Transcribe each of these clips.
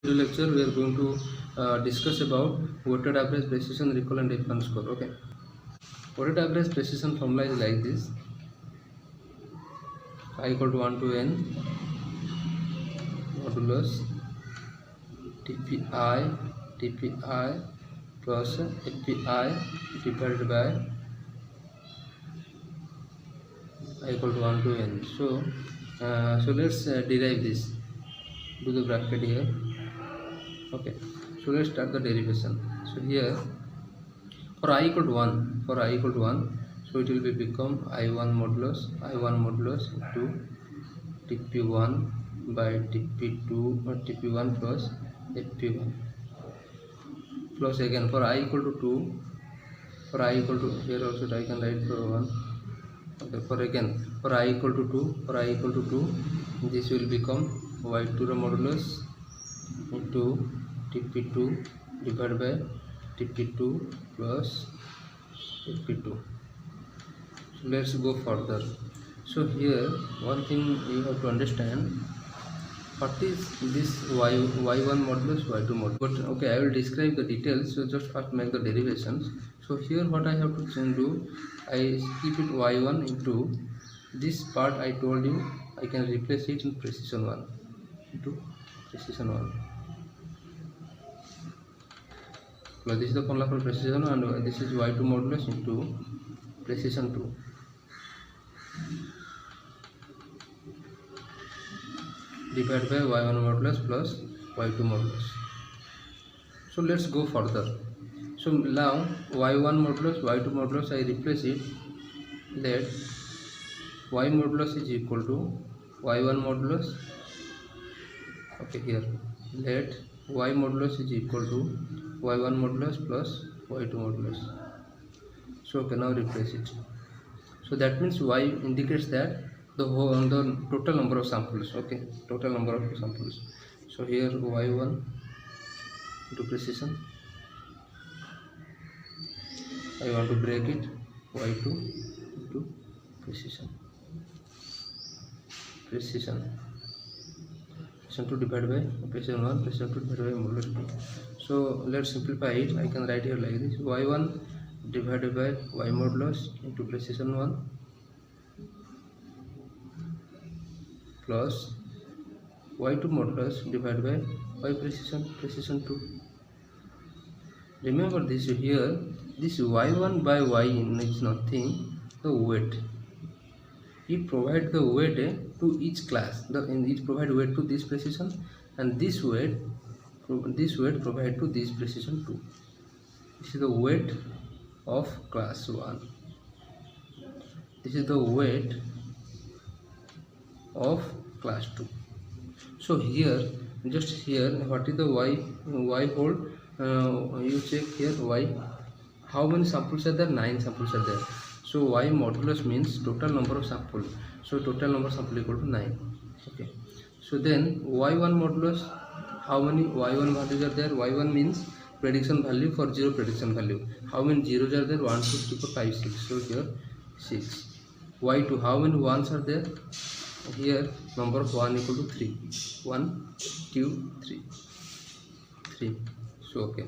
In this lecture, we are going to discuss about weighted average, precision, recall, and F1 score. Okay, weighted average precision formula is like this: I equal to 1 to n modulus TPI plus FPI divided by I equal to 1 to n. So let's derive this. Do the bracket here. Okay, so let's start the derivation. So here for I equal to 1, so it will be become I1 modulus into TP1 by TP2 or TP1 plus FP1 plus again for I equal to 2, for I equal to, here also I can write for 1. Okay, for I equal to 2, this will become Y2 modulus into TP2 divided by TP2 plus FP2. So let's go further. So here one thing you have to understand, what is this y1 modulus, y2 modulus. But okay, I will describe the details. So just first make the derivations. So here what I have to do, I keep it y1 into this part. I told you I can replace it in precision 1 into precision 1. So this is the formula for precision, and this is y2 modulus into precision 2 divided by y1 modulus plus y2 modulus. So let's go further. So now y1 modulus, y2 modulus, I replace it. Let y modulus is equal to y1 modulus. Okay, here let y modulus is equal to y1 modulus plus y2 modulus. So okay, now replace it. So that means y indicates that the total number of samples. Okay, total number of samples. So here y1 into precision, I want to break it, y2 into precision 2 divided by precision 1, precision 2 divided by modulus 2. So let's simplify it. I can write here like this: y1 divided by y modulus into precision 1 plus y2 modulus divided by y precision 2. Remember this here, this y1 by y is nothing, the weight. It provide the weight to each class. It provide weight to this precision, and this weight provide to this precision 2. This is the weight of class 1. This is the weight of class 2. So here, just here, what is the y hold? You check here y. How many samples are there? 9 samples are there. So y modulus means total number of samples. So total number of samples equal to 9. Okay. So then y1 modulus, how many y1 values are there? Y1 means prediction value for 0 prediction value. How many zeros are there? 1, 2, 3, 4, 5, 6. So here 6. Y2, how many ones are there? Here number of 1 equal to 3. 1, 2, 3. So okay.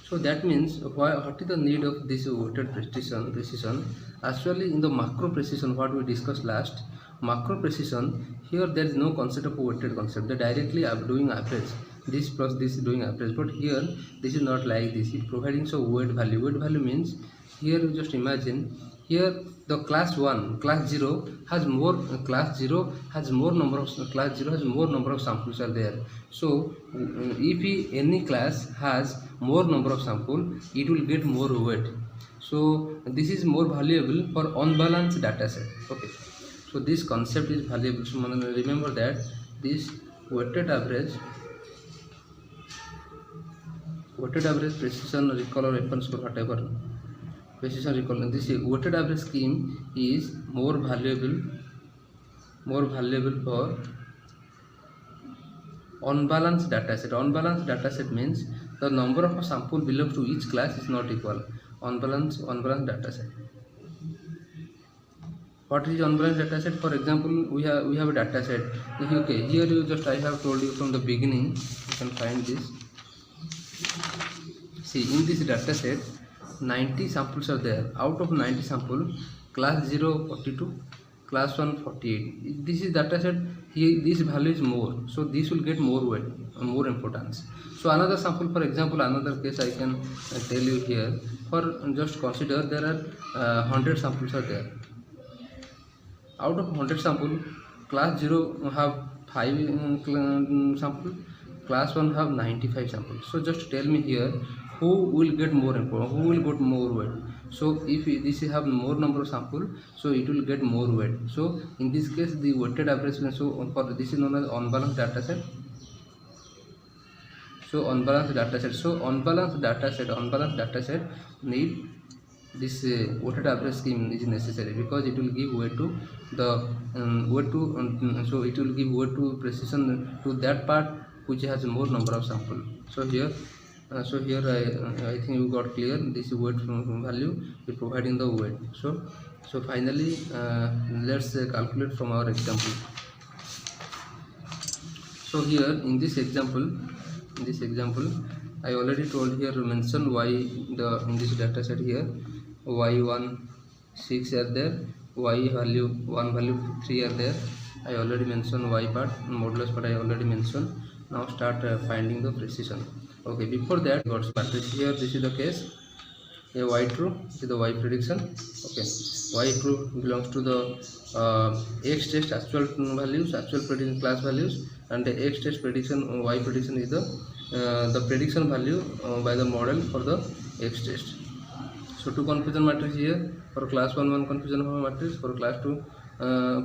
So that means what is the need of this weighted precision? Actually, in the macro precision, what we discussed last, macro precision, here there is no concept of weighted concept. They directly are doing average. This plus this is doing average. But here this is not like this. It providing so weight value. Weight value means here you just imagine, here the class 1, class 0 has more number of samples are there. So if any class has more number of sample, it will get more weight. So this is more valuable for unbalanced data set. Okay, so this concept is valuable. So remember that this weighted average precision, recall, or F1 score, whatever precision, recall, and this weighted average scheme is more valuable for unbalanced data set. Unbalanced data set means the number of a sample belongs to each class is not equal. Unbalanced data set. What is unbalanced data set? For example, we have a data set. Okay, here you just I have told you from the beginning. You can find this. See, in this data set, 90 samples are there. Out of 90 sample, class 0 42, class 1 48. This is data set. Here this value is more, so this will get more weight, more importance. So another sample, for example, another case I can tell you here. For just consider there are 100 samples are there. Out of 100 sample, class 0 have 5 sample, class 1 have 95 samples. So just tell me here, who will get more important, who will get more weight? So if this have more number of sample, so it will get more weight. So in this case the weighted average, so for this is known as unbalanced data set. So unbalanced data set, unbalanced data set need this weighted average scheme is necessary, because it will give weight to the so it will give weight to precision to that part which has more number of sample. So here I think you got clear. This weight value is providing the weight. So finally let's calculate from our example. So here in this example I already told here, mention y in this data set here y1 6 are there, y value 1 value 3 are there. I already mentioned y part, modulus part I already mentioned. Now start finding the precision. Okay, before that got matrix here. This is the case, a y true is the y prediction. Okay, y true belongs to the x test actual values, actual prediction class values, and the x test prediction y prediction is the prediction value by the model for the x test. So two confusion matrix here. For class 1 one confusion matrix, for class 2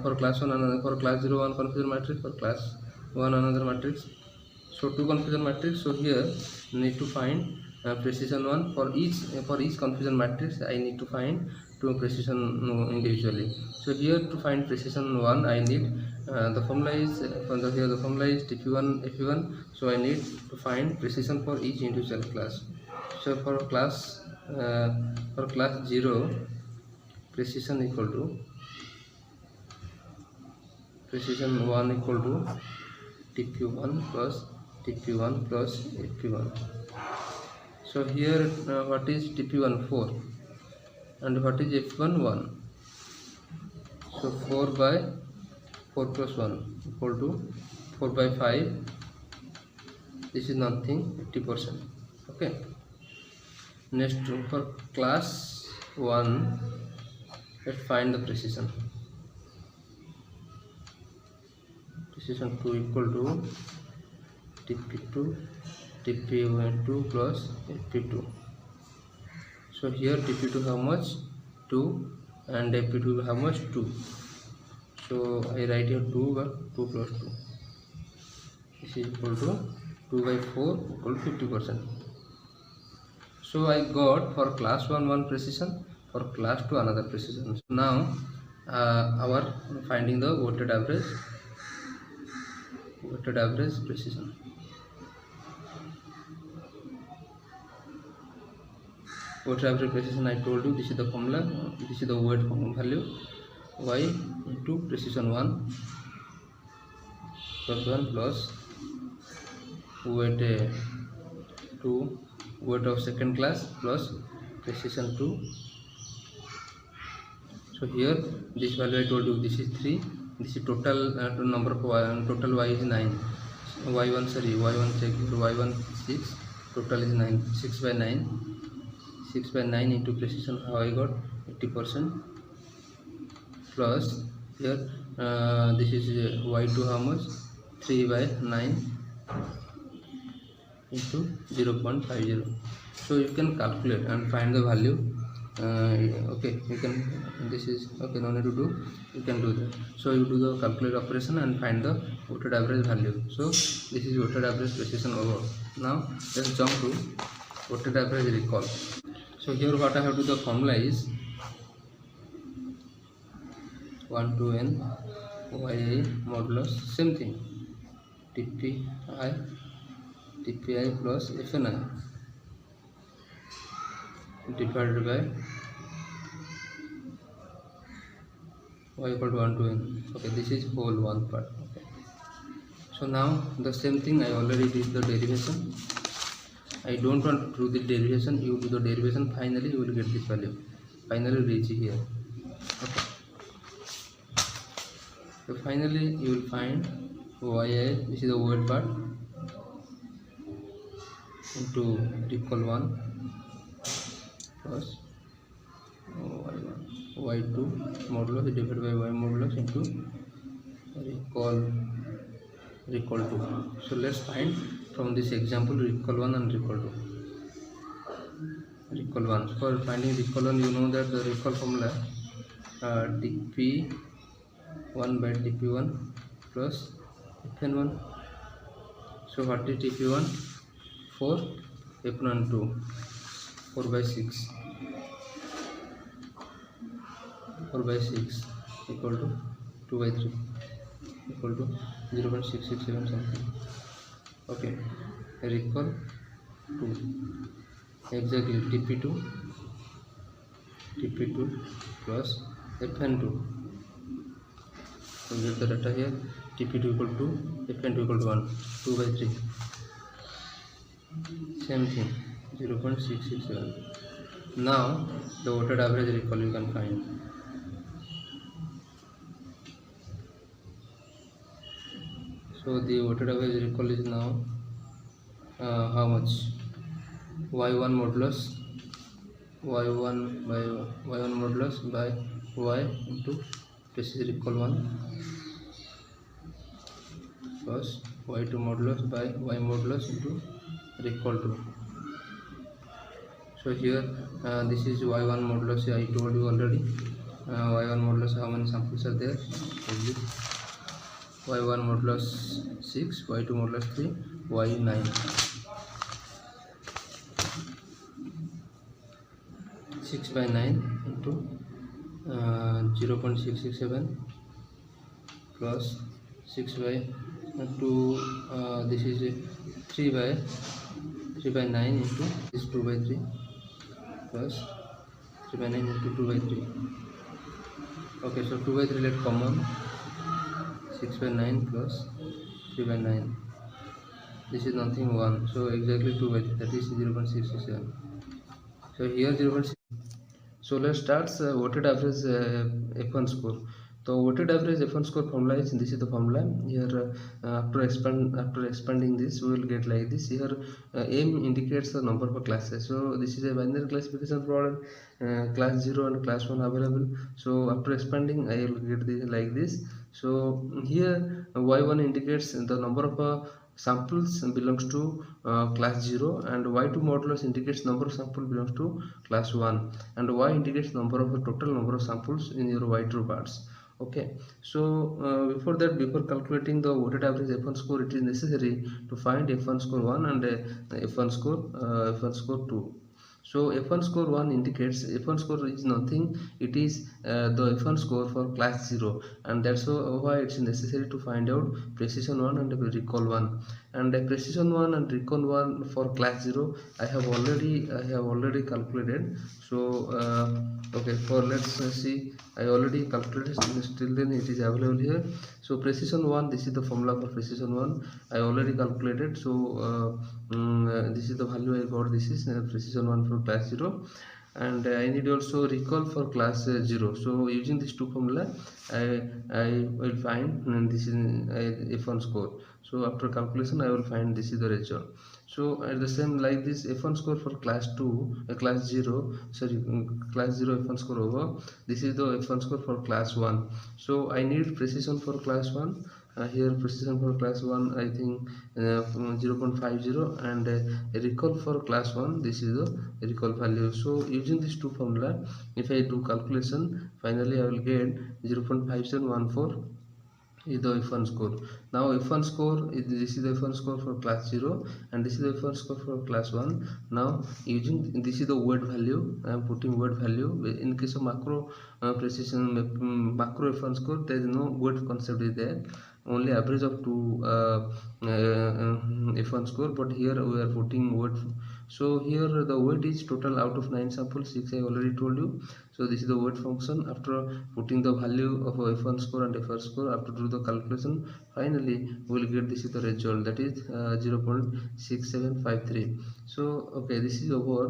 for class 1 another, for class 0 one confusion matrix, for class 1 another matrix. So two confusion matrix. So here need to find precision 1 for each confusion matrix. I need to find two precision individually. So here to find precision 1 I need the formula is here the formula is TP1 FP1. So I need to find precision for each individual class. So for class 0, precision equal to precision 1 equal to TP1 plus TP1 plus FP1. So here what is TP1 4 and what is FP1 1. So 4 by 4 plus 1 equal to 4 by 5. This is nothing, 50%. Okay. Next for class 1, let's find the precision. Precision 2 equal to TP2 TP2 plus FP2. So here TP2 how much 2 and FP2 how much 2. So I write here 2 plus 2. This is equal to 2 by 4 equal to 50%. So I got for class 1 precision, for class 2 another precision. So now our finding the weighted average precision. Weighted average precision I told you, this is the formula, this is the weight value, y into precision 1 plus 1 plus weight 2, weight of second class plus precision 2. So here this value I told you, this is 3, this is total number of total y is 9, y1 check here, y1 6, total is 9, 6 by 9 into precision how I got 80% plus here this is y2 how much 3 by 9 into 0.50. So you can calculate and find the value. Okay, you can, this is okay, no need to do, you can do that. So you do the calculate operation and find the weighted average value. So this is weighted average precision over. Now let's jump to weighted average recall. So here what I have to do, the formula is 1 to n yi modulus, same thing, TPI plus FNI divided by y equal to 1 to n. Okay, this is whole one part. Okay, so now the same thing I already did the derivation. I don't want to do the derivation. You do the derivation, finally you will get this value, finally reach here. Okay, so finally you will find yi, this is the word part, into recall 1 plus y1 y2 modulus divided by y modulus into recall 2. So let's find from this example recall 1 and recall 2. Recall 1, for finding recall 1, you know that the recall formula dp1 by dp1 plus fn1. So what is dp1? 4, fn1 2, 4 by 6, 4 by 6 equal to 2 by 3 equal to 0.667 something. Okay, recall 2, exactly dp2 plus fn2. So get the data here, dp2 equal to 2, fn2 equal to 1, 2 by 3, same thing, 0.667. Now the weighted average recall you can find. So the weighted average recall is now how much? y1 modulus y1 by y1 modulus by y into, this is recall 1, plus y2 modulus by y modulus into recall 2. So here this is y1 modulus, I told you already. Y1 modulus, how many samples are there? y1 modulus 6, y2 modulus 3, y9. 6 by 9 into 0.667 plus 6 by 2, this is 3 by 9 into this 2 by 3 plus 3 by 9 into 2 by 3. Okay, so 2 by 3 let common, 6 by 9 plus 3 by 9, this is nothing 1, so exactly 2 by 3, that is 0.667. So here 0.6. So let's start weighted average F1 score. So weighted average F1 score formula is, this is the formula here. After expanding this, we will get like this. Here M indicates the number of classes. So this is a binary classification problem, class 0 and class 1 available. So after expanding, I will get this like this. So here y1 indicates the number of samples belongs to class 0, and y2 modulus indicates number of samples belongs to class 1, and y indicates number of total number of samples in your y2 parts. Okay, so before calculating the weighted average F1 score, it is necessary to find F1 score 1 and F1 score 2. So F1 score 1 indicates, F1 score is nothing, it is the F1 score for class 0, and that's why it's necessary to find out precision 1 and recall 1. And precision 1 and recall 1 for class 0 I have already calculated. So okay, for let's see, I already calculated, still then it is available here. So precision 1, this is the formula for precision 1, I already calculated. So this is the value I got, this is precision 1 for class 0, and I need also recall for class 0. So using these two formula, I will find, and this is F1 score. So after calculation I will find this is the result. So at the same like this F1 score for class 0 F1 score over, this is the F1 score for class 1. So I need precision for class 1. Here precision for class 1 I think 0.50, and recall for class 1, this is the recall value. So using these two formula, if I do calculation, finally I will get 0.5714 is the F1 score. Now F1 score is, this is the F1 score for class 0, and this is the F1 score for class 1. Now using, this is the weight value, I am putting weight value. In case of macro precision macro F1 score, there is no weight concept is there. only average of two F1 score, but here we are putting weight. So here the weight is total out of 9 samples, 6 I already told you. So this is the weight function. After putting the value of F1 score and FR score, after do the calculation, finally we will get this is the result, that is 0.6753. So okay, this is over.